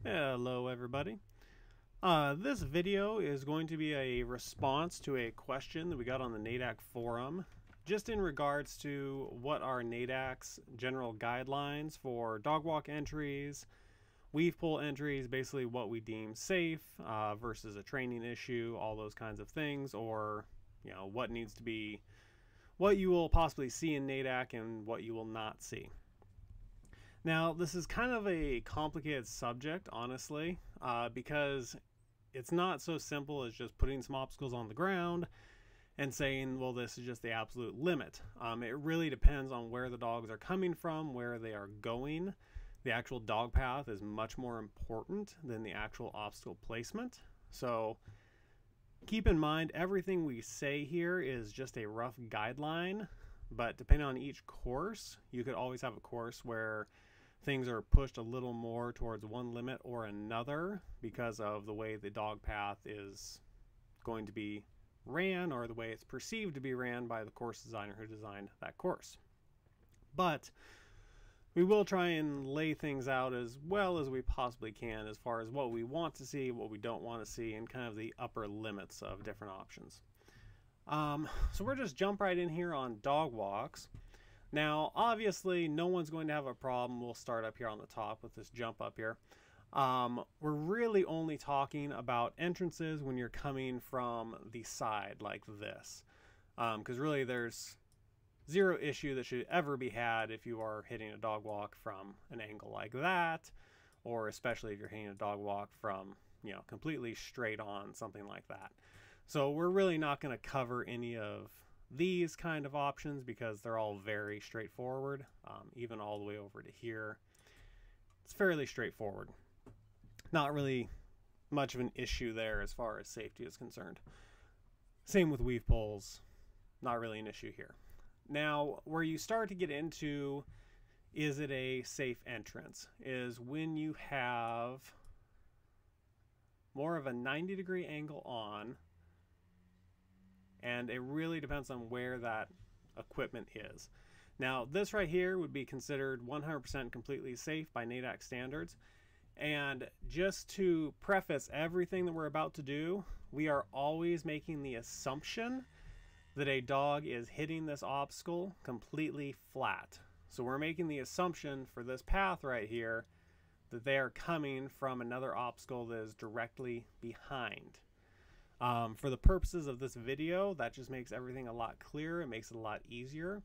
Hello everybody. This video is going to be a response to a question that we got on the NADAC forum, just in regards to what are NADAC's general guidelines for dog walk entries, weave pull entries, basically what we deem safe versus a training issue, all those kinds of things, or what needs to be, what you will possibly see in NADAC and what you will not see. Now, this is kind of a complicated subject, honestly, because it's not so simple as just putting some obstacles on the ground and saying, well, this is just the absolute limit. It really depends on where the dogs are coming from, where they are going. The actual dog path is much more important than the actual obstacle placement. So keep in mind, everything we say here is just a rough guideline, but depending on each course, you could always have a course where things are pushed a little more towards one limit or another because of the way the dog path is going to be ran, or the way it's perceived to be ran by the course designer who designed that course. But we will try and lay things out as well as we possibly can as far as what we want to see, what we don't want to see, and kind of the upper limits of different options. So we'll just jump right in here on dog walks. Now, obviously, no one's going to have a problem. We'll start up here on the top with this jump up here. We're really only talking about entrances when you're coming from the side like this. Because really there's zero issue that should ever be had if you are hitting a dog walk from an angle like that, or especially if you're hitting a dog walk from, completely straight on, something like that. So we're really not going to cover any of these kind of options because they're all very straightforward. Even all the way over to here, it's fairly straightforward. Not really much of an issue there as far as safety is concerned. Same with weave pulls, not really an issue here. Now, where you start to get into, is it a safe entrance, is when you have more of a 90-degree angle on, and it really depends on where that equipment is. Now, this right here would be considered 100% completely safe by NADAC standards. And just to preface everything that we're about to do, we are always making the assumption that a dog is hitting this obstacle completely flat. So we're making the assumption for this path right here that they are coming from another obstacle that is directly behind. For the purposes of this video, that just makes everything a lot clearer. It makes it a lot easier.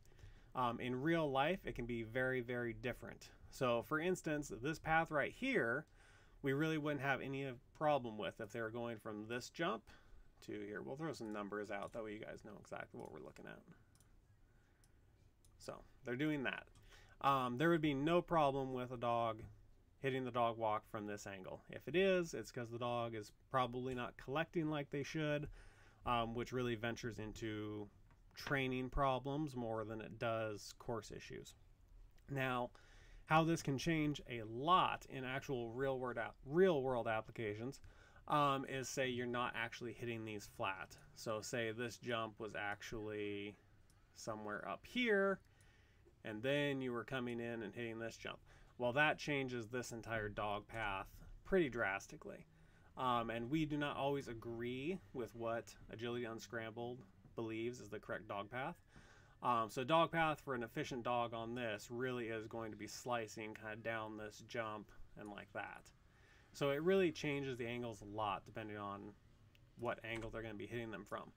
In real life, it can be very, very different. So for instance, this path right here, we really wouldn't have any problem with if they were going from this jump to here. We'll throw some numbers out, that way you guys know exactly what we're looking at. So they're doing that. There would be no problem with a dog hitting the dog walk from this angle. If it is, it's because the dog is probably not collecting like they should, which really ventures into training problems more than it does course issues. Now, how this can change a lot in actual real world applications is, say you're not actually hitting these flat. So say this jump was actually somewhere up here, and then you were coming in and hitting this jump. Well, that changes this entire dog path pretty drastically. And we do not always agree with what Agility Unscrambled believes is the correct dog path. So dog path for an efficient dog on this really is going to be slicing kind of down this jump and like that. So it really changes the angles a lot depending on what angle they're going to be hitting them from.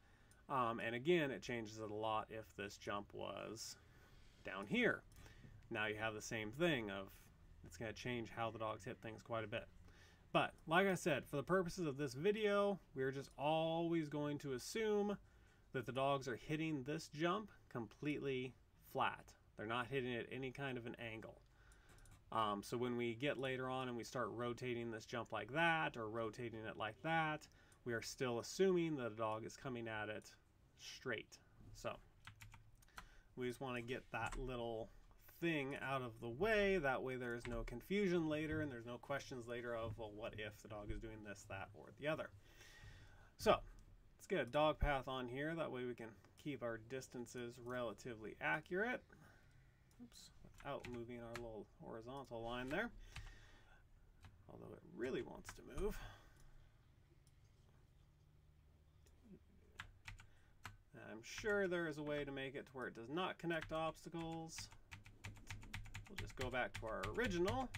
And again, it changes it a lot if this jump was down here. Now you have the same thing of, it's going to change how the dogs hit things quite a bit. But like I said, for the purposes of this video, we're just always going to assume that the dogs are hitting this jump completely flat. They're not hitting it any kind of an angle. So when we get later on and we start rotating this jump like that, or rotating it like that, we are still assuming that a dog is coming at it straight. So we just want to get that little thing out of the way. That way there is no confusion later, and there's no questions later of, well, what if the dog is doing this, that, or the other. So let's get a dog path on here. That way we can keep our distances relatively accurate. Oops, without moving our little horizontal line there. although it really wants to move. I'm sure there is a way to make it to where it does not connect to obstacles. We'll just go back to our original,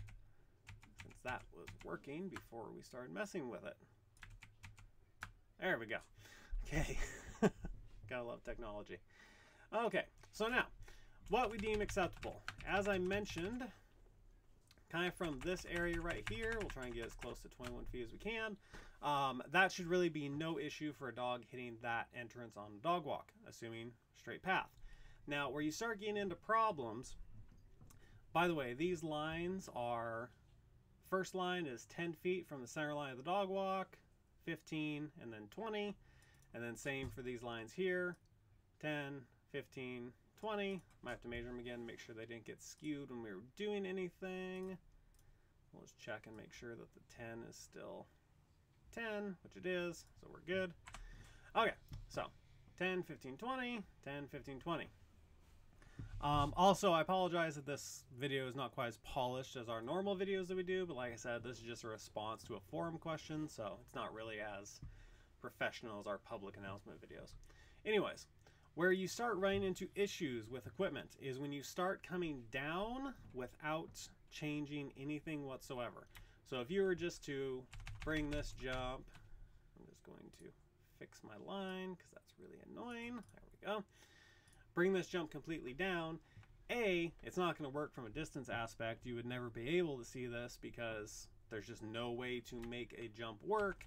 since that was working before we started messing with it. There we go. Okay. Gotta love technology. Okay, so now, what we deem acceptable. As I mentioned, kind of from this area right here, we'll try and get as close to 21 feet as we can. That should really be no issue for a dog hitting that entrance on a dog walk, assuming straight path. Now, where you start getting into problems, by the way, these lines are, first line is 10 feet from the center line of the dog walk, 15, and then 20. And then same for these lines here, 10, 15, 20. Might have to measure them again to make sure they didn't get skewed when we were doing anything. We'll just check and make sure that the 10 is still 10, which it is, so we're good. Okay, so 10, 15, 20, 10, 15, 20. Also, I apologize that this video is not quite as polished as our normal videos that we do, but like I said, this is just a response to a forum question, so it's not really as professional as our public announcement videos. Anyways, where you start running into issues with equipment is when you start coming down without changing anything whatsoever. So if you were just to bring this jump, I'm just going to fix my line because that's really annoying. There we go. Bring this jump completely down. It's not going to work from a distance aspect. You would never be able to see this because there's just no way to make a jump work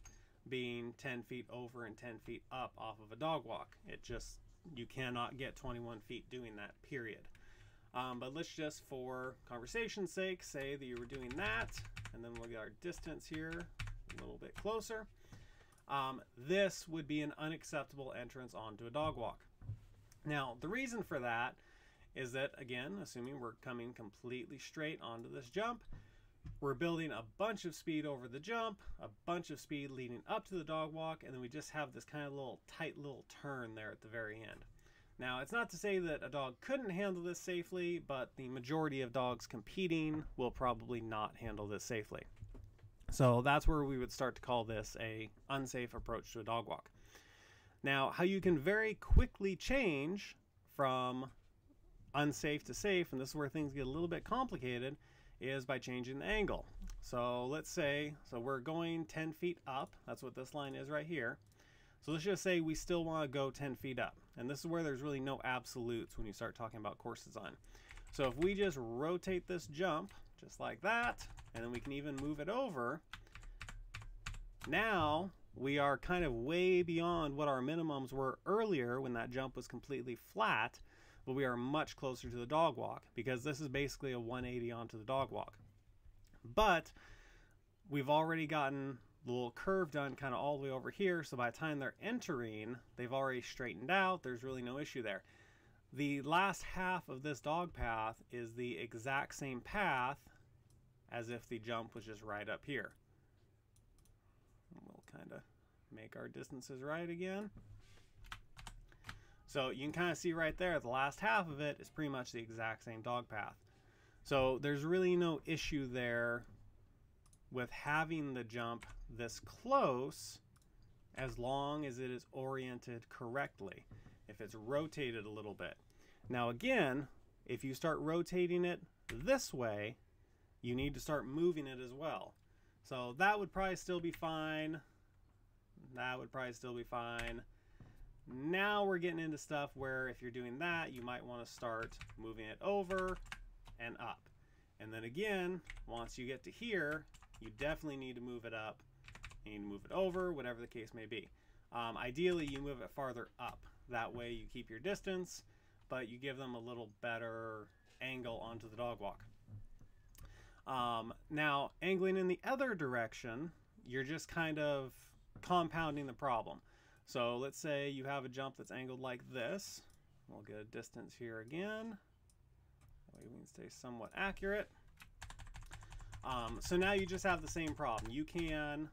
being 10 feet over and 10 feet up off of a dog walk. It just, you cannot get 21 feet doing that, period. But let's just, for conversation's sake, say that you were doing that, and then we'll get our distance here a little bit closer. This would be an unacceptable entrance onto a dog walk. Now, the reason for that is that, again, assuming we're coming completely straight onto this jump, we're building a bunch of speed over the jump, a bunch of speed leading up to the dog walk, and then we just have this kind of little tight little turn there at the very end. Now, it's not to say that a dog couldn't handle this safely, but the majority of dogs competing will probably not handle this safely. So that's where we would start to call this a unsafe approach to a dog walk. Now, how you can very quickly change from unsafe to safe, and this is where things get a little bit complicated, is by changing the angle. So let's say, we're going 10 feet up. That's what this line is right here. So let's just say we still want to go 10 feet up. And this is where there's really no absolutes when you start talking about course design. So if we just rotate this jump just like that, and then we can even move it over, now we are kind of way beyond what our minimums were earlier when that jump was completely flat, but we are much closer to the dog walk because this is basically a 180 onto the dog walk. But we've already gotten the little curve done kind of all the way over here, so by the time they're entering, they've already straightened out. There's really no issue there. The last half of this dog path is the exact same path as if the jump was just right up here. We'll kind of make our distances right again. So you can kind of see right there, the last half of it is pretty much the exact same dog path. So there's really no issue there with having the jump this close as long as it is oriented correctly. If it's rotated a little bit. Now again, if you start rotating it this way, you need to start moving it as well. So that would probably still be fine. That would probably still be fine. Now we're getting into stuff where if you're doing that, you might want to start moving it over and up. And then again, once you get to here, you definitely need to move it up. You need to move it over, whatever the case may be. Ideally, you move it farther up. That way you keep your distance, but you give them a little better angle onto the dog walk. Now, angling in the other direction, you're just kind of compounding the problem. So let's say you have a jump that's angled like this. We'll get a distance here again. That way we can stay somewhat accurate. So now you just have the same problem. You can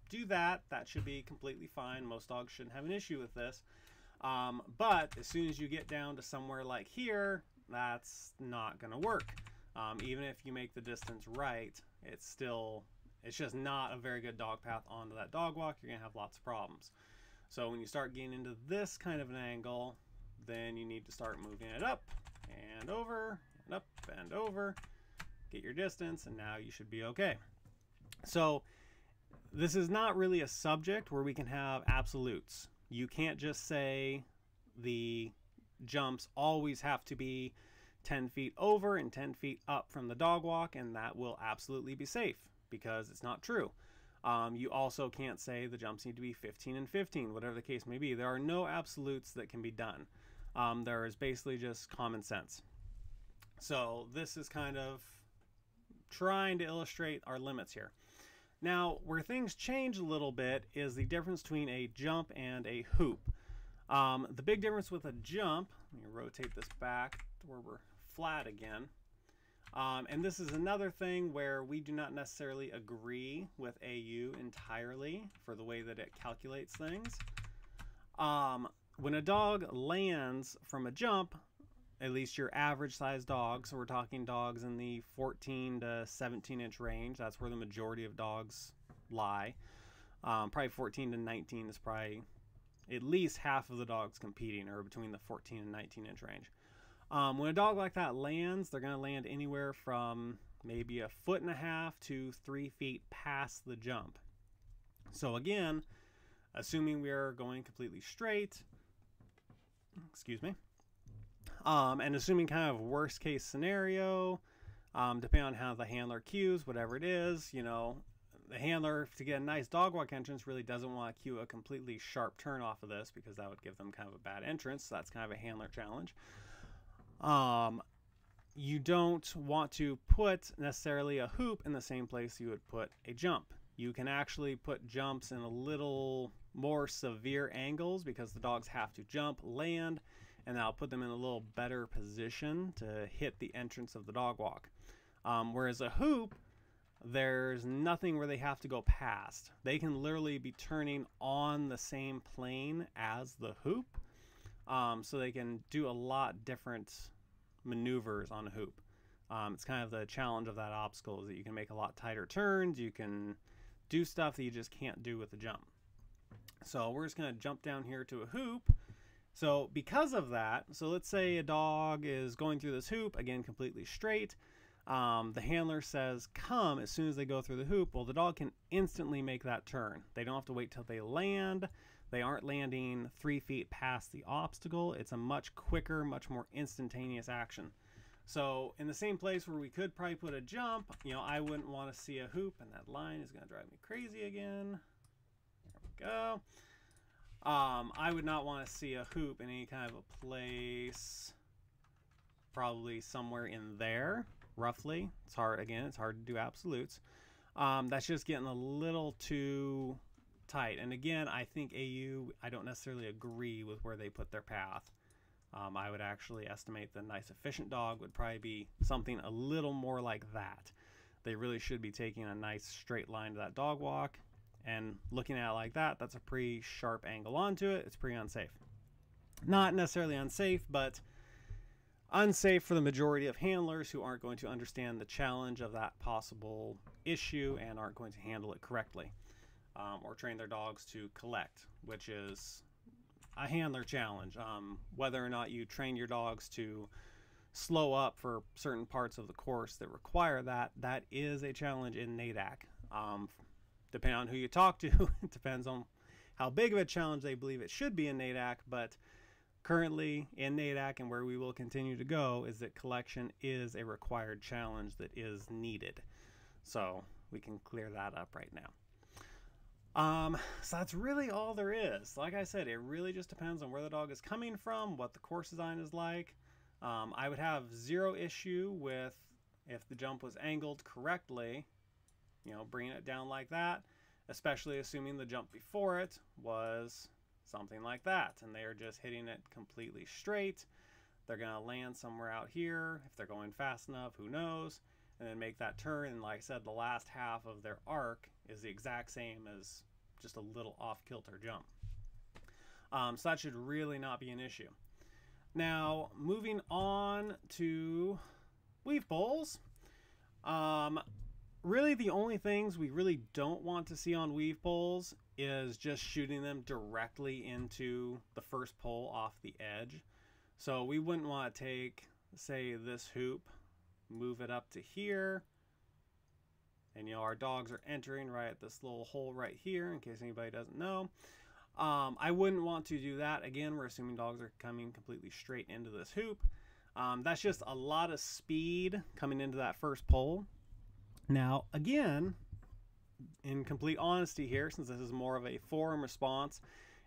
do that. That should be completely fine. Most dogs shouldn't have an issue with this. But as soon as you get down to somewhere like here, that's not going to work. Even if you make the distance right, it's just not a very good dog path onto that dog walk. You're gonna have lots of problems. So when you start getting into this kind of an angle, then you need to start moving it up and over and up and over, get your distance, and now you should be okay. So this is not really a subject where we can have absolutes. You can't just say the jumps always have to be 10 feet over and 10 feet up from the dog walk, and that will absolutely be safe, because it's not true. You also can't say the jumps need to be 15 and 15, whatever the case may be. There are no absolutes that can be done. There is basically just common sense. So this is kind of trying to illustrate our limits here. Now, where things change a little bit is the difference between a jump and a hoop. The big difference with a jump, let me rotate this back to where we're flat again. And this is another thing where we do not necessarily agree with AU entirely for the way that it calculates things. When a dog lands from a jump, at least your average size dog, so we're talking dogs in the 14 to 17 inch range, that's where the majority of dogs lie. Probably 14 to 19 is probably at least half of the dogs competing, or between the 14 and 19 inch range. When a dog like that lands, they're going to land anywhere from maybe 1.5 feet to 3 feet past the jump. So again, assuming we are going completely straight, excuse me, and assuming kind of worst case scenario, depending on how the handler cues, whatever it is, you know, the handler, to get a nice dog walk entrance, really doesn't want to cue a completely sharp turn off of this, because that would give them kind of a bad entrance. So that's kind of a handler challenge. You don't want to put necessarily a hoop in the same place you would put a jump. You can actually put jumps in a little more severe angles, because the dogs have to jump, land, and that'll put them in a little better position to hit the entrance of the dog walk. Whereas a hoop, there's nothing where they have to go past. They can literally be turning on the same plane as the hoop. So they can do a lot different maneuvers on a hoop. It's kind of the challenge of that obstacle, is that you can make a lot tighter turns. You can do stuff that you just can't do with a jump. So we're just going to jump down here to a hoop. So because of that, so let's say a dog is going through this hoop, again, completely straight. The handler says, come, as soon as they go through the hoop. Well, the dog can instantly make that turn. They don't have to wait till they land. They aren't landing 3 feet past the obstacle. It's a much quicker, much more instantaneous action. So in the same place where we could probably put a jump, you know, I wouldn't want to see a hoop, and that line is going to drive me crazy again. There we go. I would not want to see a hoop in any kind of a place, probably somewhere in there, roughly. It's hard, again, it's hard to do absolutes. That's just getting a little too tight. And again, I think AU, I don't necessarily agree with where they put their path. I would actually estimate the nice efficient dog would probably be something a little more like that. They really should be taking a nice straight line to that dog walk, and looking at it like that, that's a pretty sharp angle onto it. It's pretty unsafe. Not necessarily unsafe, but unsafe for the majority of handlers who aren't going to understand the challenge of that possible issue and aren't going to handle it correctly. Or train their dogs to collect, which is a handler challenge. Whether or not you train your dogs to slow up for certain parts of the course that require that, that is a challenge in NADAC. Depending on who you talk to, it depends on how big of a challenge they believe it should be in NADAC, but currently in NADAC, and where we will continue to go, is that collection is a required challenge that is needed. So we can clear that up right now. So that's really all there is. Like I said, it really just depends on where the dog is coming from, what the course design is like. I would have zero issue with, if the jump was angled correctly, you know, bringing it down like that, especially assuming the jump before it was something like that, and they are just hitting it completely straight. They're going to land somewhere out here. If they're going fast enough, who knows? And then make that turn, and like I said, the last half of their arc is the exact same as just a little off-kilter jump. So that should really not be an issue. Now, moving on to, weave poles. Really the only things we really don't want to see on weave poles is just shooting them directly into the first pole off the edge. So we wouldn't want to take, say, this hoop, move it up to here, and our dogs are entering right at this little hole right here, in case anybody doesn't know. I wouldn't want to do that. Again, we're assuming dogs are coming completely straight into this hoop. That's just a lot of speed coming into that first pole. Now, again, in complete honesty here, since this is more of a forum response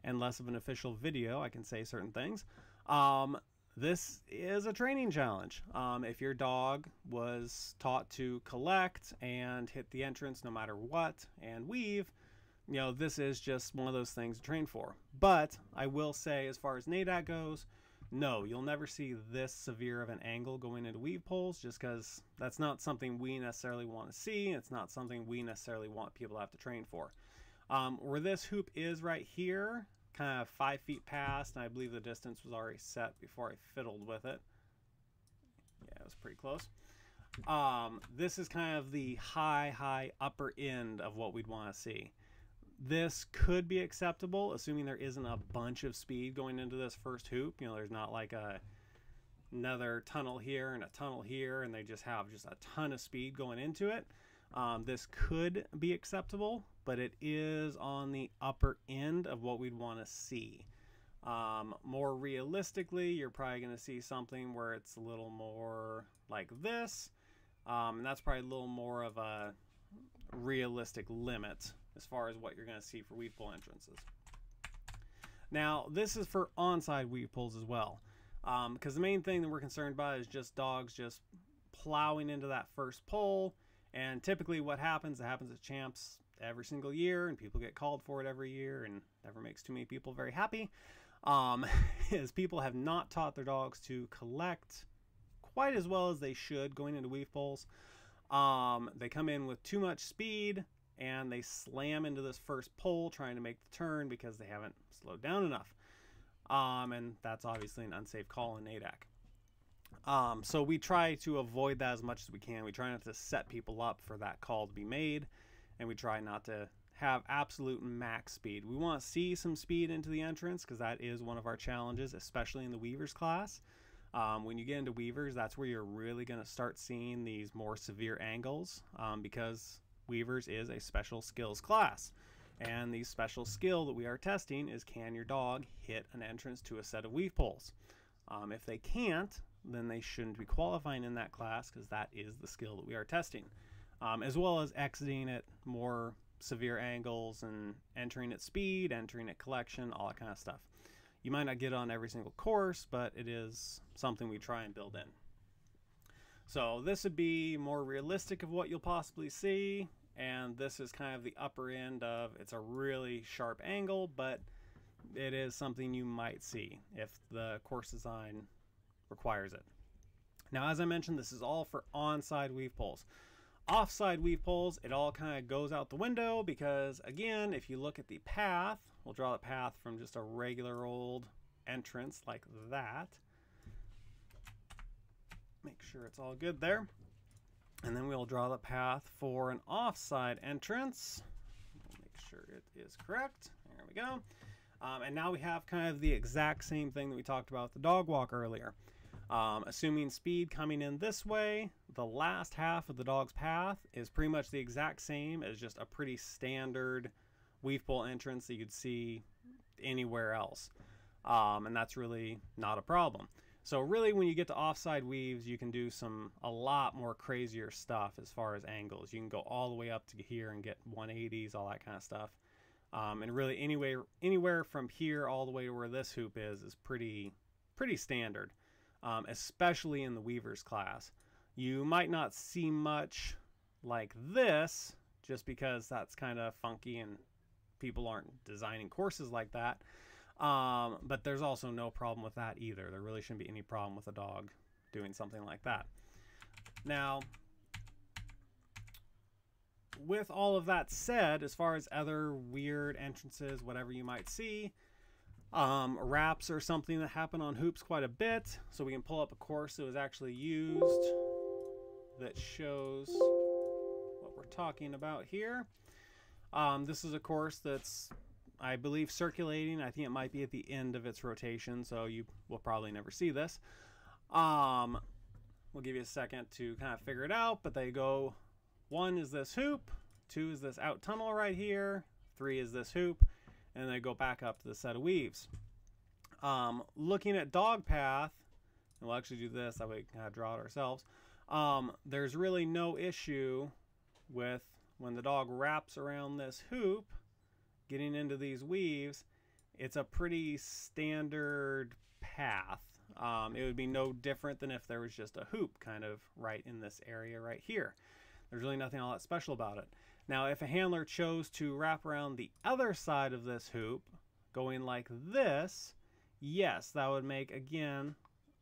and less of an official video, I can say certain things. This is a training challenge. If your dog was taught to collect and hit the entrance no matter what and weave, this is just one of those things to train for. But I will say, as far as NADAC goes, no, you'll never see this severe of an angle going into weave poles, just because that's not something we necessarily want to see. It's not something we necessarily want people to have to train for. Where this hoop is right here, kind of 5 feet past, and I believe the distance was already set before I fiddled with it. Yeah, it was pretty close. This is kind of the high upper end of what we'd want to see. This could be acceptable, assuming there isn't a bunch of speed going into this first hoop. There's not like another tunnel here and a tunnel here, and they just have a ton of speed going into it. This could be acceptable, but it is on the upper end of what we'd want to see. More realistically, you're probably going to see something where it's a little more like this, and that's probably a little more of a realistic limit as far as what you're going to see for weave pole entrances. Now, this is for onside weave poles as well, because the main thing that we're concerned about is just dogs just plowing into that first pole. And typically what happens, it happens at champs every single year, and people get called for it every year, and never makes too many people very happy, is people have not taught their dogs to collect quite as well as they should going into weave poles. They come in with too much speed, and they slam into this first pole trying to make the turn because they haven't slowed down enough. And that's obviously an unsafe call in NADAC. So we try to avoid that as much as we can. We try not to set people up for that call to be made, and we try not to have absolute max speed. We want to see some speed into the entrance because that is one of our challenges, especially in the Weavers class. When you get into Weavers, that's where you're really going to start seeing these more severe angles, because Weavers is a special skills class. And the special skill that we are testing is, can your dog hit an entrance to a set of weave poles? If they can't, then they shouldn't be qualifying in that class, because that is the skill that we are testing. As well as exiting at more severe angles and entering at speed, entering at collection, all that kind of stuff. You might not get on every single course, but it is something we try and build in. So this would be more realistic of what you'll possibly see, and this is kind of the upper end of, it's a really sharp angle, but it is something you might see if the course design requires it. Now, as I mentioned, this is all for onside weave poles. Offside weave poles, it all kind of goes out the window because, again, if you look at the path, we'll draw the path from just a regular old entrance like that. Make sure it's all good there. And then we'll draw the path for an offside entrance. We'll make sure it is correct. There we go. And now we have kind of the exact same thing that we talked about with the dog walk earlier. Assuming speed coming in this way, the last half of the dog's path is pretty much the exact same as just a pretty standard weave pole entrance that you'd see anywhere else. And that's really not a problem. So really, when you get to offside weaves, you can do a lot more crazier stuff as far as angles. You can go all the way up to here and get 180s, all that kind of stuff. And really anywhere from here all the way to where this hoop is pretty standard, especially in the Weavers class. You might not see much like this just because that's kind of funky and people aren't designing courses like that. But there's also no problem with that either. There really shouldn't be any problem with a dog doing something like that. Now, with all of that said, as far as other weird entrances, whatever you might see, wraps are something that happen on hoops quite a bit. So we can pull up a course that was actually used that shows what we're talking about here. This is a course that's, I believe, circulating. I think it might be at the end of its rotation, so you will probably never see this. We'll give you a second to kind of figure it out, but they go, 1 is this hoop, 2 is this out tunnel right here, 3 is this hoop, and they go back up to the set of weaves. Looking at dog path, and we'll actually do this, that way we can kind of draw it ourselves. There's really no issue with when the dog wraps around this hoop, getting into these weaves. It's a pretty standard path. It would be no different than if there was just a hoop kind of right in this area right here. There's really nothing all that special about it. Now, if a handler chose to wrap around the other side of this hoop, going like this, yes, that would make, again,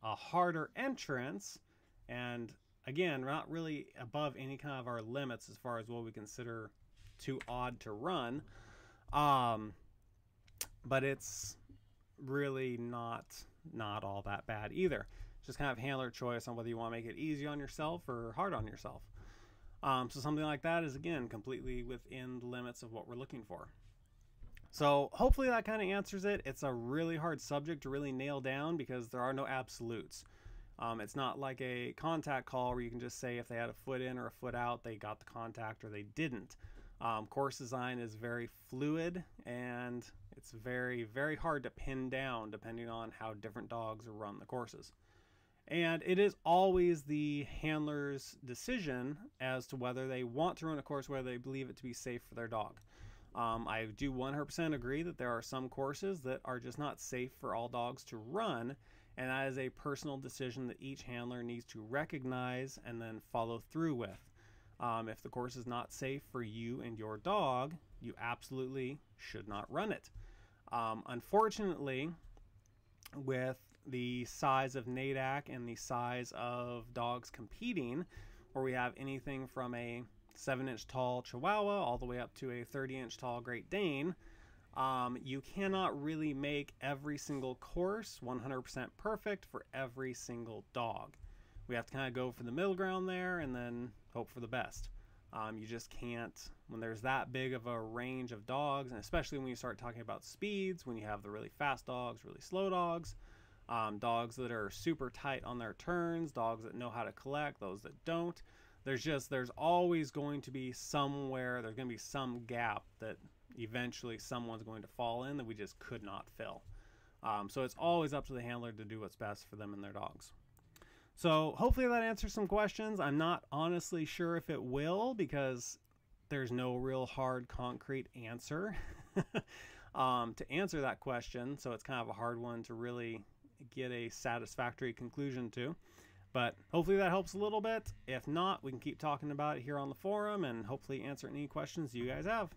a harder entrance, and again, we're not really above any kind of our limits as far as what we consider too odd to run. But it's really not all that bad either. Just kind of handler choice on whether you want to make it easy on yourself or hard on yourself. So something like that is, again, completely within the limits of what we're looking for. So hopefully that kind of answers it. It's a really hard subject to really nail down because there are no absolutes. It's not like a contact call where you can just say if they had a foot in or a foot out, they got the contact or they didn't. Course design is very fluid, and it's very, very hard to pin down depending on how different dogs run the courses. And it is always the handler's decision as to whether they want to run a course, whether they believe it to be safe for their dog. I do 100% agree that there are some courses that are just not safe for all dogs to run, and that is a personal decision that each handler needs to recognize and then follow through with. If the course is not safe for you and your dog, you absolutely should not run it. Unfortunately, with the size of NADAC and the size of dogs competing, where we have anything from a 7-inch tall Chihuahua all the way up to a 30-inch tall Great Dane, you cannot really make every single course 100% perfect for every single dog. We have to kind of go for the middle ground there and then hope for the best. You just can't, when there's that big of a range of dogs, and especially when you start talking about speeds, when you have the really fast dogs, really slow dogs, dogs that are super tight on their turns, dogs that know how to collect, those that don't. There's always going to be somewhere, there's going to be some gap that eventually someone's going to fall in that we just could not fill. So it's always up to the handler to do what's best for them and their dogs. So hopefully that answers some questions. I'm not honestly sure if it will, because there's no real hard concrete answer to answer that question. So it's kind of a hard one to really get a satisfactory conclusion to. But hopefully that helps a little bit. If not, we can keep talking about it here on the forum and hopefully answer any questions you guys have.